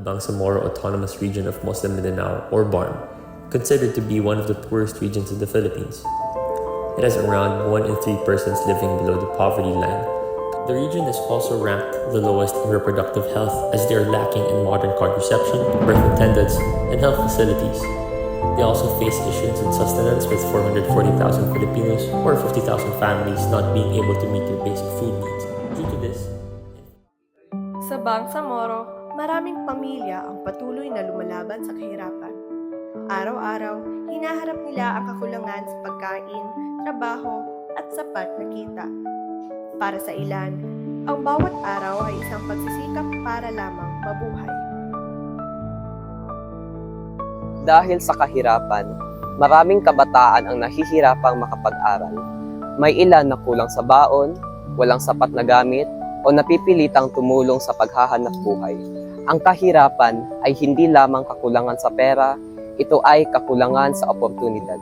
Bangsamoro Autonomous Region of Muslim Mindanao, or BARM, considered to be one of the poorest regions in the Philippines. It has around 1 in 3 persons living below the poverty line. The region is also ranked the lowest in reproductive health as they are lacking in modern contraception, birth attendants, and health facilities. They also face issues in sustenance with 440,000 Filipinos or 50,000 families not being able to meet their basic food needs. Due to this, Sa Bangsamoro, maraming pamilya ang patuloy na lumalaban sa kahirapan. Araw-araw, hinaharap nila ang kakulangan sa pagkain, trabaho, at sapat na kita. Para sa ilan, ang bawat araw ay isang pagsisikap para lamang mabuhay. Dahil sa kahirapan, maraming kabataan ang nahihirapang makapag-aral. May ilan na kulang sa baon, walang sapat na gamit, o napipilitang tumulong sa paghahanap buhay. Ang kahirapan ay hindi lamang kakulangan sa pera, ito ay kakulangan sa oportunidad.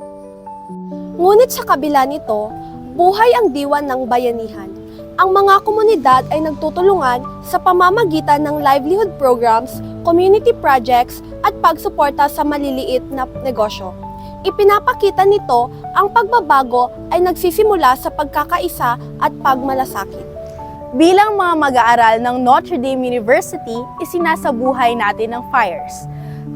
Ngunit sa kabila nito, buhay ang diwan ng bayanihan. Ang mga komunidad ay nagtutulungan sa pamamagitan ng livelihood programs, community projects, at pagsuporta sa maliliit na negosyo. Ipinapakita nito ang pagbabago ay nagsisimula sa pagkakaisa at pagmalasakit. Bilang mga mag-aaral ng Notre Dame University, isinasabuhay natin ang FIRES.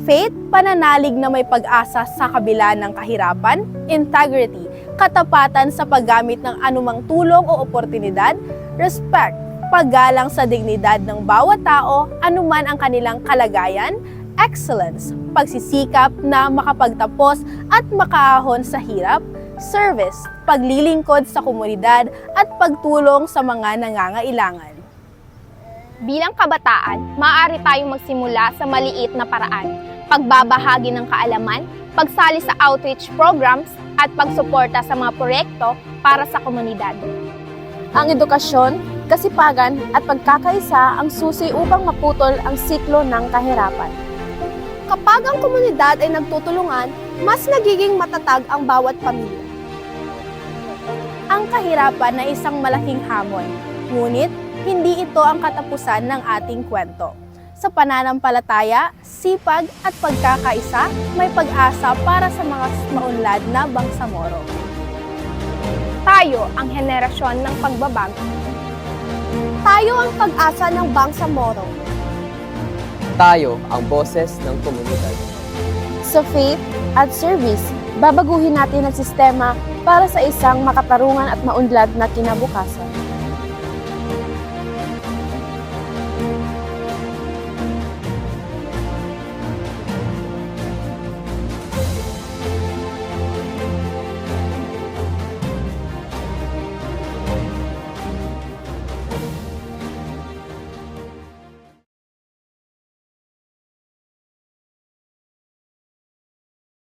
Faith, pananalig na may pag-asa sa kabila ng kahirapan, integrity, katapatan sa paggamit ng anumang tulong o oportunidad, respect, paggalang sa dignidad ng bawat tao, anuman ang kanilang kalagayan, excellence, pagsisikap na makapagtapos at makaahon sa hirap, service, paglilingkod sa komunidad at pagtulong sa mga nangangailangan. Bilang kabataan, maaari tayong magsimula sa maliit na paraan, pagbabahagi ng kaalaman, pagsali sa outreach programs, at pagsuporta sa mga proyekto para sa komunidad. Ang edukasyon, kasipagan at pagkakaisa ang susi upang maputol ang siklo ng kahirapan. Kapag ang komunidad ay nagtutulungan, mas nagiging matatag ang bawat pamilya. Ang kahirapan ay isang malaking hamon, ngunit hindi ito ang katapusan ng ating kwento. Sa pananampalataya, sipag at pagkakaisa, may pag-asa para sa mga maunlad na Bangsamoro. Tayo ang henerasyon ng pagbabago. Tayo ang pag-asa ng Bangsamoro. Tayo ang boses ng komunidad. Sa faith at service, babaguhin natin ang sistema para sa isang makatarungan at maunlad na kinabukasan.